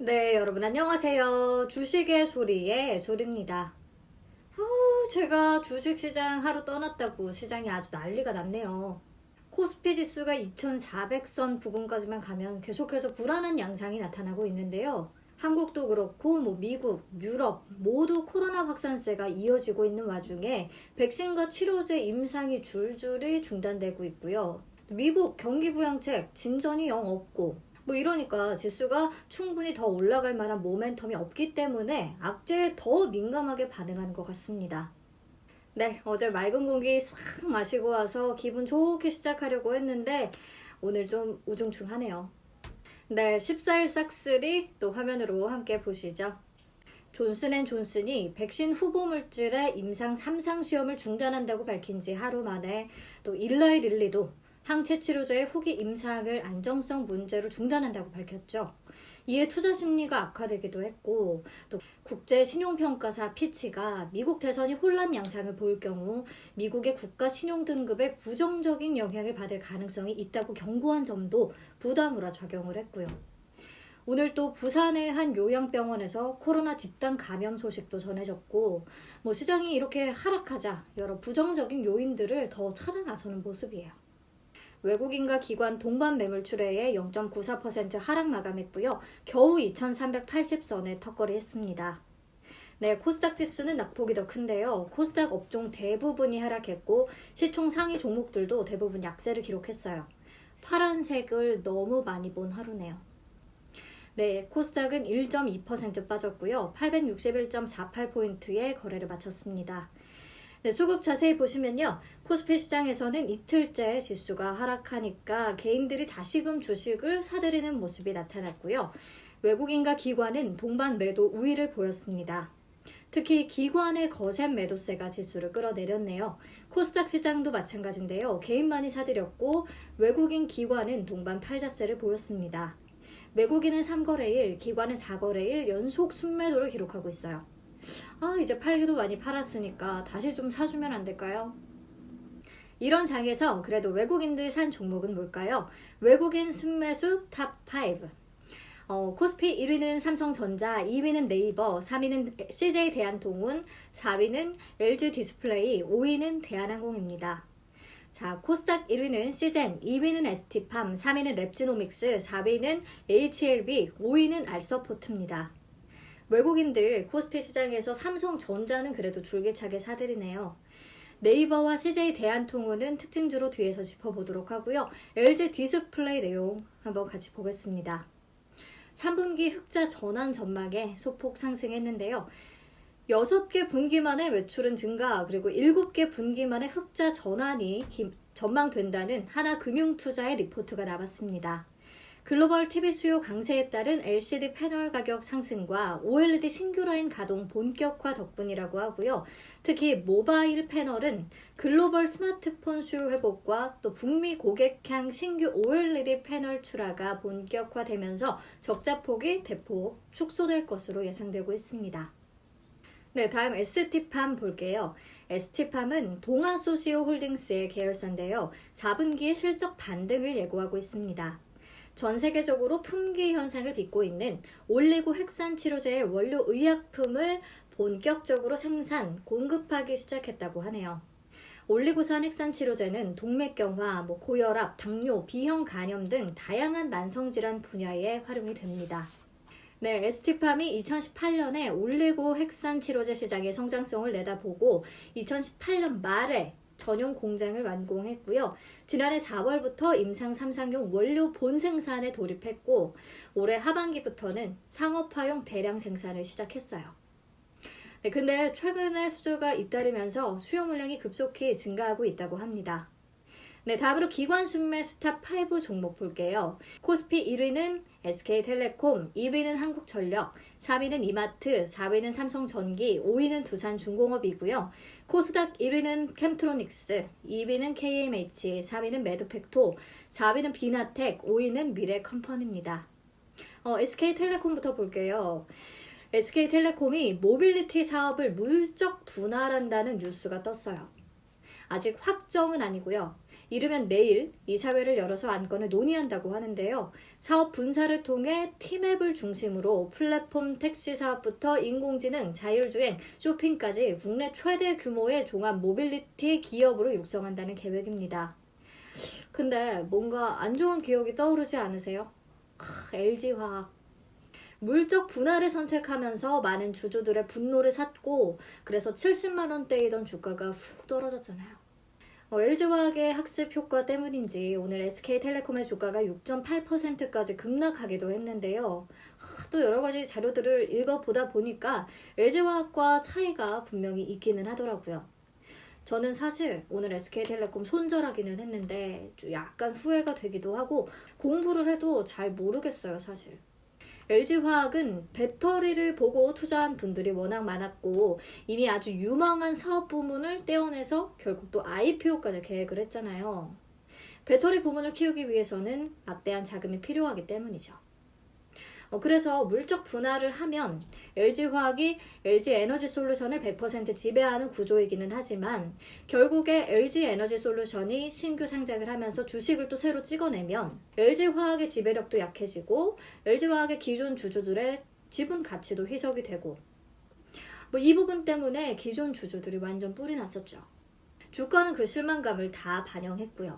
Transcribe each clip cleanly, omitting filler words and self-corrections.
네, 여러분 안녕하세요. 주식의 소리의 소리입니다. 제가 주식시장 하루 떠났다고 시장이 아주 난리가 났네요. 코스피 지수가 2400선 부근까지만 가면 계속해서 불안한 양상이 나타나고 있는데요. 한국도 그렇고 미국, 유럽 모두 코로나 확산세가 이어지고 있는 와중에 백신과 치료제 임상이 줄줄이 중단되고 있고요. 미국 경기 부양책 진전이 영 없고 이러니까 지수가 충분히 더 올라갈 만한 모멘텀이 없기 때문에 악재에 더 민감하게 반응하는 것 같습니다. 네, 어제 맑은 공기 싹 마시고 와서 기분 좋게 시작하려고 했는데 오늘 좀 우중충하네요. 네, 14일 싹쓸이 또 화면으로 함께 보시죠. 존슨앤존슨이 백신 후보 물질의 임상 3상 시험을 중단한다고 밝힌 지 하루 만에 또 일라이 릴리도 항체 치료제의 후기 임상을 안정성 문제로 중단한다고 밝혔죠. 이에 투자 심리가 악화되기도 했고 또 국제 신용평가사 피치가 미국 대선이 혼란 양상을 보일 경우 미국의 국가 신용 등급에 부정적인 영향을 받을 가능성이 있다고 경고한 점도 부담으로 작용을 했고요. 오늘 또 부산의 한 요양병원에서 코로나 집단 감염 소식도 전해졌고 시장이 이렇게 하락하자 여러 부정적인 요인들을 더 찾아 나서는 모습이에요. 외국인과 기관 동반 매물 출회에 0.94% 하락 마감했고요. 겨우 2380선에 턱걸이했습니다. 네, 코스닥 지수는 낙폭이 더 큰데요. 코스닥 업종 대부분이 하락했고 시총 상위 종목들도 대부분 약세를 기록했어요. 파란색을 너무 많이 본 하루네요. 네, 코스닥은 1.2% 빠졌고요. 861.48포인트의 거래를 마쳤습니다. 네, 수급 자세히 보시면요. 코스피 시장에서는 이틀째 지수가 하락하니까 개인들이 다시금 주식을 사들이는 모습이 나타났고요. 외국인과 기관은 동반 매도 우위를 보였습니다. 특히 기관의 거센 매도세가 지수를 끌어내렸네요. 코스닥 시장도 마찬가지인데요. 개인만이 사들였고 외국인 기관은 동반 팔자세를 보였습니다. 외국인은 3거래일, 기관은 4거래일 연속 순매도를 기록하고 있어요. 이제 팔기도 많이 팔았으니까 다시 좀 사주면 안 될까요? 이런 장에서 그래도 외국인들 산 종목은 뭘까요? 외국인 순매수 탑5. 코스피 1위는 삼성전자, 2위는 네이버, 3위는 CJ 대한통운, 4위는 LG 디스플레이, 5위는 대한항공입니다. 자, 코스닥 1위는 시젠, 2위는 ST팜, 3위는 랩지노믹스, 4위는 HLB, 5위는 알서포트입니다. 외국인들 코스피 시장에서 삼성전자는 그래도 줄기차게 사들이네요. 네이버와 CJ 대한통운은 특징주로 뒤에서 짚어보도록 하고요. LG 디스플레이 내용 한번 같이 보겠습니다. 3분기 흑자 전환 전망에 소폭 상승했는데요. 6개 분기 만에 매출은 증가, 그리고 7개 분기 만에 흑자 전환이 전망된다는 하나금융투자의 리포트가 나왔습니다. 글로벌 TV 수요 강세에 따른 LCD 패널 가격 상승과 OLED 신규 라인 가동 본격화 덕분이라고 하고요. 특히 모바일 패널은 글로벌 스마트폰 수요 회복과 또 북미 고객향 신규 OLED 패널 출하가 본격화되면서 적자폭이 대폭 축소될 것으로 예상되고 있습니다. 네, 다음 ST팜 볼게요. ST팜은 동아소시오홀딩스의 계열사인데요. 4분기에 실적 반등을 예고하고 있습니다. 전 세계적으로 품귀 현상을 빚고 있는 올리고 핵산 치료제의 원료 의약품을 본격적으로 생산, 공급하기 시작했다고 하네요. 올리고산 핵산 치료제는 동맥경화, 고혈압, 당뇨, 비형 간염 등 다양한 만성질환 분야에 활용이 됩니다. 네, ST팜이 2018년에 올리고 핵산 치료제 시장의 성장성을 내다보고 2018년 말에 전용 공장을 완공했고요. 지난해 4월부터 임상 3상용 원료 본 생산에 돌입했고 올해 하반기부터는 상업화용 대량 생산을 시작했어요. 네, 근데 최근에 수주가 잇따르면서 수요 물량이 급속히 증가하고 있다고 합니다. 네, 다음으로 기관 순매 스탑 5 종목 볼게요. 코스피 1위는 SK텔레콤, 2위는 한국전력, 3위는 이마트, 4위는 삼성전기, 5위는 두산중공업이고요. 코스닥 1위는 캠트로닉스, 2위는 KMH, 3위는 매드팩토, 4위는 비나텍, 5위는 미래컴퍼니입니다. SK텔레콤부터 볼게요. SK텔레콤이 모빌리티 사업을 물적 분할한다는 뉴스가 떴어요. 아직 확정은 아니고요. 이르면 내일 이사회를 열어서 안건을 논의한다고 하는데요. 사업 분사를 통해 티맵을 중심으로 플랫폼 택시 사업부터 인공지능, 자율주행, 쇼핑까지 국내 최대 규모의 종합 모빌리티 기업으로 육성한다는 계획입니다. 근데 뭔가 안 좋은 기억이 떠오르지 않으세요? LG화학. 물적 분할을 선택하면서 많은 주주들의 분노를 샀고 그래서 70만 원대이던 주가가 훅 떨어졌잖아요. LG화학의 학습 효과 때문인지 오늘 SK텔레콤의 주가가 6.8%까지 급락하기도 했는데요. 또 여러 가지 자료들을 읽어보다 보니까 LG화학과 차이가 분명히 있기는 하더라고요. 저는 사실 오늘 SK텔레콤 손절하기는 했는데 약간 후회가 되기도 하고 공부를 해도 잘 모르겠어요, 사실. LG화학은 배터리를 보고 투자한 분들이 워낙 많았고 이미 아주 유망한 사업 부문을 떼어내서 결국 또 IPO까지 계획을 했잖아요. 배터리 부문을 키우기 위해서는 막대한 자금이 필요하기 때문이죠. 그래서 물적 분할을 하면 LG화학이 LG에너지솔루션을 100% 지배하는 구조이기는 하지만 결국에 LG에너지솔루션이 신규 상장을 하면서 주식을 또 새로 찍어내면 LG화학의 지배력도 약해지고 LG화학의 기존 주주들의 지분 가치도 희석이 되고 이 부분 때문에 기존 주주들이 완전 뿔이 났었죠. 주가는 그 실망감을 다 반영했고요.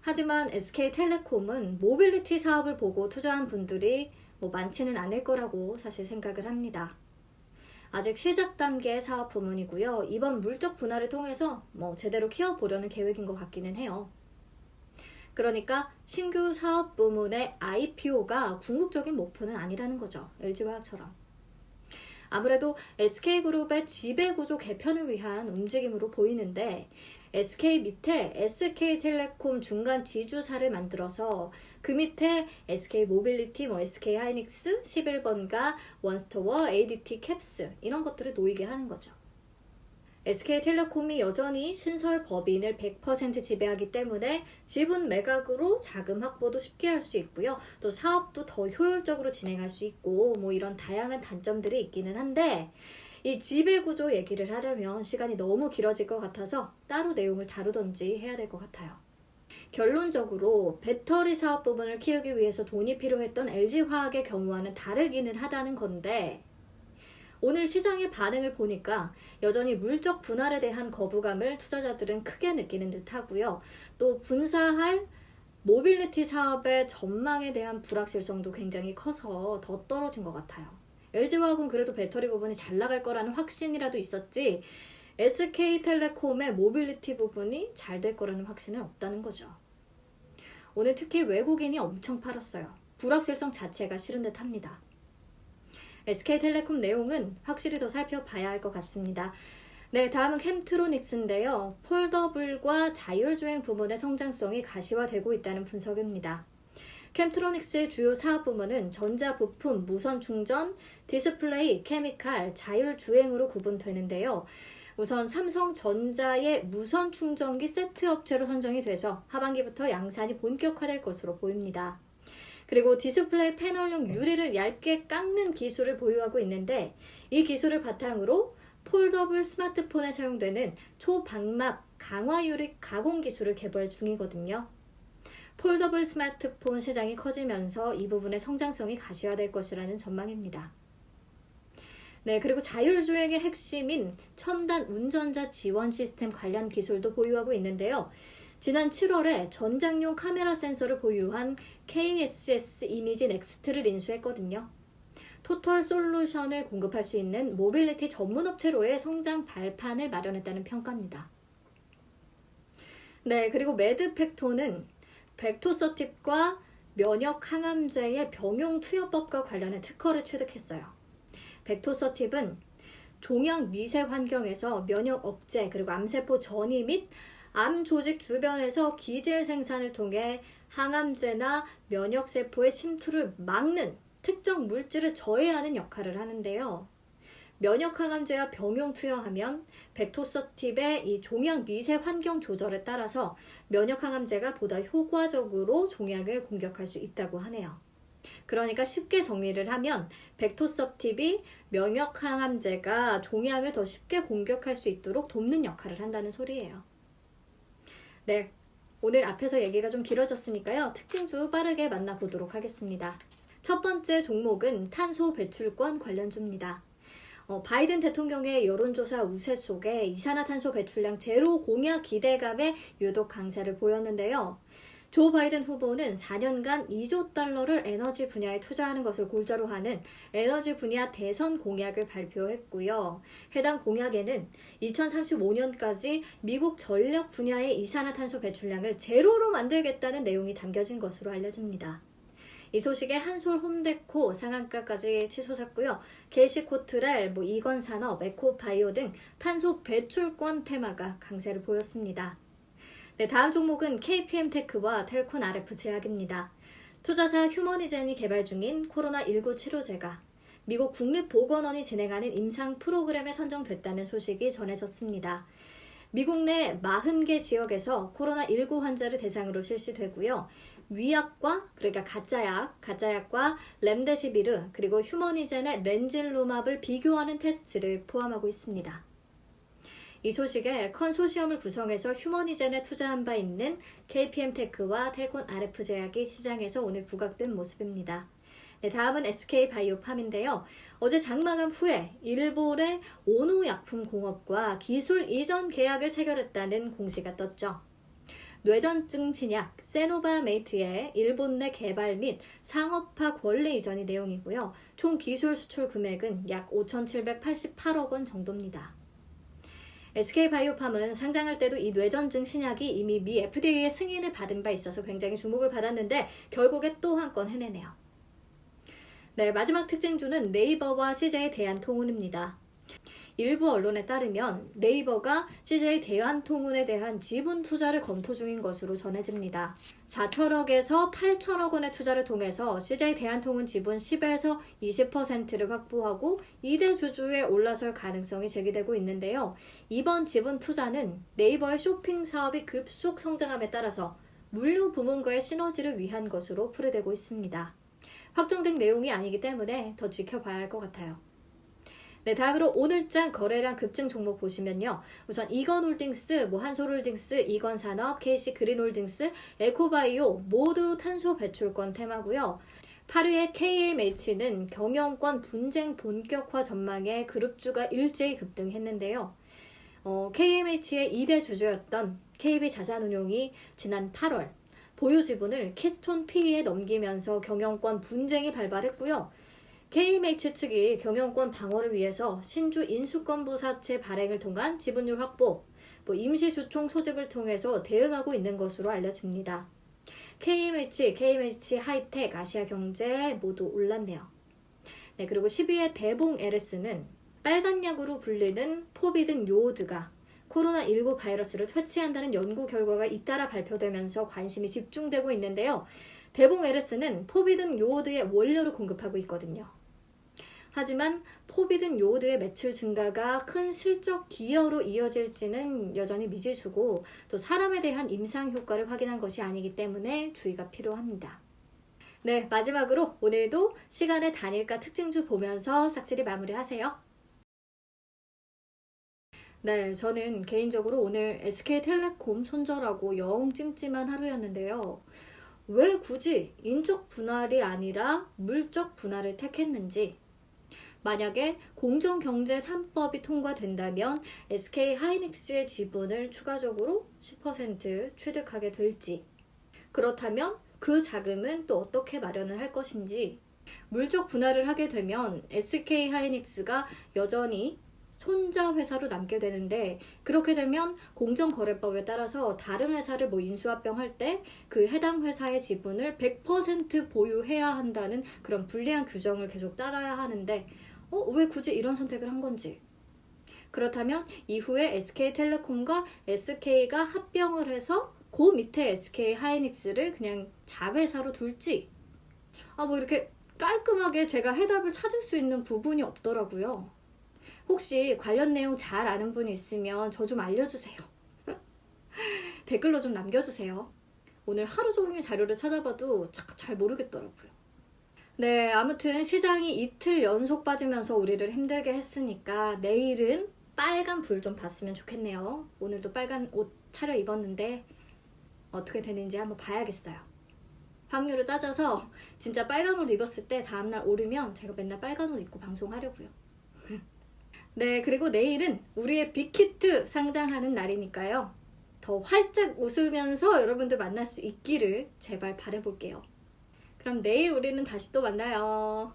하지만 SK텔레콤은 모빌리티 사업을 보고 투자한 분들이 많지는 않을 거라고 사실 생각을 합니다. 아직 시작 단계의 사업 부문이고요. 이번 물적 분할을 통해서 제대로 키워보려는 계획인 것 같기는 해요. 그러니까 신규 사업 부문의 IPO가 궁극적인 목표는 아니라는 거죠. LG화학처럼. 아무래도 SK그룹의 지배구조 개편을 위한 움직임으로 보이는데 SK 밑에 SK텔레콤 중간 지주사를 만들어서 그 밑에 SK모빌리티, SK하이닉스, 11번가, 원스토어, ADT 캡스 이런 것들을 놓이게 하는 거죠. SK텔레콤이 여전히 신설 법인을 100% 지배하기 때문에 지분 매각으로 자금 확보도 쉽게 할 수 있고요. 또 사업도 더 효율적으로 진행할 수 있고 이런 다양한 단점들이 있기는 한데 이 지배구조 얘기를 하려면 시간이 너무 길어질 것 같아서 따로 내용을 다루던지 해야 될 것 같아요. 결론적으로 배터리 사업 부분을 키우기 위해서 돈이 필요했던 LG화학의 경우와는 다르기는 하다는 건데 오늘 시장의 반응을 보니까 여전히 물적 분할에 대한 거부감을 투자자들은 크게 느끼는 듯 하고요. 또 분사할 모빌리티 사업의 전망에 대한 불확실성도 굉장히 커서 더 떨어진 것 같아요. LG화학은 그래도 배터리 부분이 잘 나갈 거라는 확신이라도 있었지 SK텔레콤의 모빌리티 부분이 잘 될 거라는 확신은 없다는 거죠. 오늘 특히 외국인이 엄청 팔았어요. 불확실성 자체가 싫은 듯 합니다. SK텔레콤 내용은 확실히 더 살펴봐야 할 것 같습니다. 네, 다음은 캠트로닉스인데요. 폴더블과 자율주행 부문의 성장성이 가시화되고 있다는 분석입니다. 캠트로닉스의 주요 사업 부문은 전자부품, 무선충전, 디스플레이, 케미칼, 자율주행으로 구분되는데요. 우선 삼성전자의 무선충전기 세트 업체로 선정이 돼서 하반기부터 양산이 본격화될 것으로 보입니다. 그리고 디스플레이 패널용 유리를 얇게 깎는 기술을 보유하고 있는데 이 기술을 바탕으로 폴더블 스마트폰에 사용되는 초방막 강화 유리 가공 기술을 개발 중이거든요. 폴더블 스마트폰 시장이 커지면서 이 부분의 성장성이 가시화될 것이라는 전망입니다. 네, 그리고 자율주행의 핵심인 첨단 운전자 지원 시스템 관련 기술도 보유하고 있는데요. 지난 7월에 전장용 카메라 센서를 보유한 KSS 이미지 넥스트를 인수했거든요. 토털 솔루션을 공급할 수 있는 모빌리티 전문 업체로의 성장 발판을 마련했다는 평가입니다. 네, 그리고 매드팩토는 벡토서팁과 면역 항암제의 병용 투여법과 관련해 특허를 취득했어요. 벡토서팁은 종양 미세 환경에서 면역 억제 그리고 암세포 전이 및 암 조직 주변에서 기질 생산을 통해 항암제나 면역세포의 침투를 막는 특정 물질을 저해하는 역할을 하는데요. 면역항암제와 병용 투여하면 벡토서팁의 이 종양 미세 환경 조절에 따라서 면역항암제가 보다 효과적으로 종양을 공격할 수 있다고 하네요. 그러니까 쉽게 정리를 하면 벡토서팁이 면역항암제가 종양을 더 쉽게 공격할 수 있도록 돕는 역할을 한다는 소리예요. 네, 오늘 앞에서 얘기가 좀 길어졌으니까요. 특징주 빠르게 만나보도록 하겠습니다. 첫 번째 종목은 탄소 배출권 관련주입니다. 바이든 대통령의 여론조사 우세 속에 이산화탄소 배출량 제로 공약 기대감에 유독 강세를 보였는데요. 조 바이든 후보는 4년간 2조 달러를 에너지 분야에 투자하는 것을 골자로 하는 에너지 분야 대선 공약을 발표했고요. 해당 공약에는 2035년까지 미국 전력 분야의 이산화탄소 배출량을 제로로 만들겠다는 내용이 담겨진 것으로 알려집니다. 이 소식에 한솔, 홈데코 상한가까지 치솟았고요. 게시코트렐, 이건산업, 에코바이오 등 탄소 배출권 테마가 강세를 보였습니다. 네, 다음 종목은 KPM테크와 텔콘 RF 제약입니다. 투자사 휴머니젠이 개발 중인 코로나19 치료제가 미국 국립보건원이 진행하는 임상 프로그램에 선정됐다는 소식이 전해졌습니다. 미국 내 40개 지역에서 코로나19 환자를 대상으로 실시되고요. 위약과, 그러니까 가짜약과 렘데시비르, 그리고 휴머니젠의 렌질루맙을 비교하는 테스트를 포함하고 있습니다. 이 소식에 컨소시엄을 구성해서 휴머니젠에 투자한 바 있는 KPM테크와 텔콘 RF 제약이 시장에서 오늘 부각된 모습입니다. 네, 다음은 SK바이오팜인데요. 어제 장마감 후에 일본의 오노약품공업과 기술 이전 계약을 체결했다는 공시가 떴죠. 뇌전증 신약 세노바메이트의 일본 내 개발 및 상업화 권리 이전이 내용이고요. 총 기술 수출 금액은 약 5,788억 원 정도입니다. SK바이오팜은 상장할 때도 이 뇌전증 신약이 이미 미 FDA의 승인을 받은 바 있어서 굉장히 주목을 받았는데 결국에 또 한 건 해내네요. 네, 마지막 특징주는 네이버와 CJ 대한통운입니다. 일부 언론에 따르면 네이버가 CJ 대한통운에 대한 지분 투자를 검토 중인 것으로 전해집니다. 4천억에서 8천억 원의 투자를 통해서 CJ 대한통운 지분 10에서 20%를 확보하고 2대 주주에 올라설 가능성이 제기되고 있는데요. 이번 지분 투자는 네이버의 쇼핑 사업이 급속 성장함에 따라서 물류 부문과의 시너지를 위한 것으로 풀이되고 있습니다. 확정된 내용이 아니기 때문에 더 지켜봐야 할 것 같아요. 네, 다음으로 오늘장 거래량 급증 종목 보시면요. 우선 이건홀딩스, 한솔홀딩스, 이건산업, KC그린홀딩스, 에코바이오 모두 탄소 배출권 테마고요. 8위의 KMH는 경영권 분쟁 본격화 전망에 그룹주가 일제히 급등했는데요. KMH의 2대 주주였던 KB자산운용이 지난 8월 보유 지분을 키스톤 PE에 넘기면서 경영권 분쟁이 발발했고요. KMH 측이 경영권 방어를 위해서 신주 인수권부 사채 발행을 통한 지분율 확보, 임시 주총 소집을 통해서 대응하고 있는 것으로 알려집니다. KMH 하이텍, 아시아경제 모두 올랐네요. 네, 그리고 10위의 대봉 LS는 빨간 약으로 불리는 포비든 요오드가 코로나19 바이러스를 퇴치한다는 연구 결과가 잇따라 발표되면서 관심이 집중되고 있는데요. 대봉 LS는 포비든 요오드의 원료를 공급하고 있거든요. 하지만 포비든 요오드의 매출 증가가 큰 실적 기여로 이어질지는 여전히 미지수고 또 사람에 대한 임상 효과를 확인한 것이 아니기 때문에 주의가 필요합니다. 네, 마지막으로 오늘도 시간의 단일가 특징주 보면서 싹쓸이 마무리하세요. 네, 저는 개인적으로 오늘 SK텔레콤 손절하고 영 찜찜한 하루였는데요. 왜 굳이 인적 분할이 아니라 물적 분할을 택했는지, 만약에 공정경제 3법이 통과된다면 SK하이닉스의 지분을 추가적으로 10% 취득하게 될지, 그렇다면 그 자금은 또 어떻게 마련을 할 것인지, 물적 분할을 하게 되면 SK하이닉스가 여전히 손자 회사로 남게 되는데 그렇게 되면 공정거래법에 따라서 다른 회사를 인수합병할 때 그 해당 회사의 지분을 100% 보유해야 한다는 그런 불리한 규정을 계속 따라야 하는데 왜 굳이 이런 선택을 한 건지, 그렇다면 이후에 SK텔레콤과 SK가 합병을 해서 그 밑에 SK하이닉스를 그냥 자회사로 둘지, 이렇게 깔끔하게 제가 해답을 찾을 수 있는 부분이 없더라고요. 혹시 관련 내용 잘 아는 분이 있으면 저 좀 알려주세요. 댓글로 좀 남겨주세요. 오늘 하루 종일 자료를 찾아봐도 잘 모르겠더라고요. 네, 아무튼 시장이 이틀 연속 빠지면서 우리를 힘들게 했으니까 내일은 빨간 불 좀 봤으면 좋겠네요. 오늘도 빨간 옷 차려 입었는데 어떻게 되는지 한번 봐야겠어요. 확률을 따져서 진짜 빨간 옷 입었을 때 다음날 오르면 제가 맨날 빨간 옷 입고 방송하려고요. 네, 그리고 내일은 우리의 빅히트 상장하는 날이니까요. 더 활짝 웃으면서 여러분들 만날 수 있기를 제발 바라볼게요. 그럼 내일 우리는 다시 또 만나요.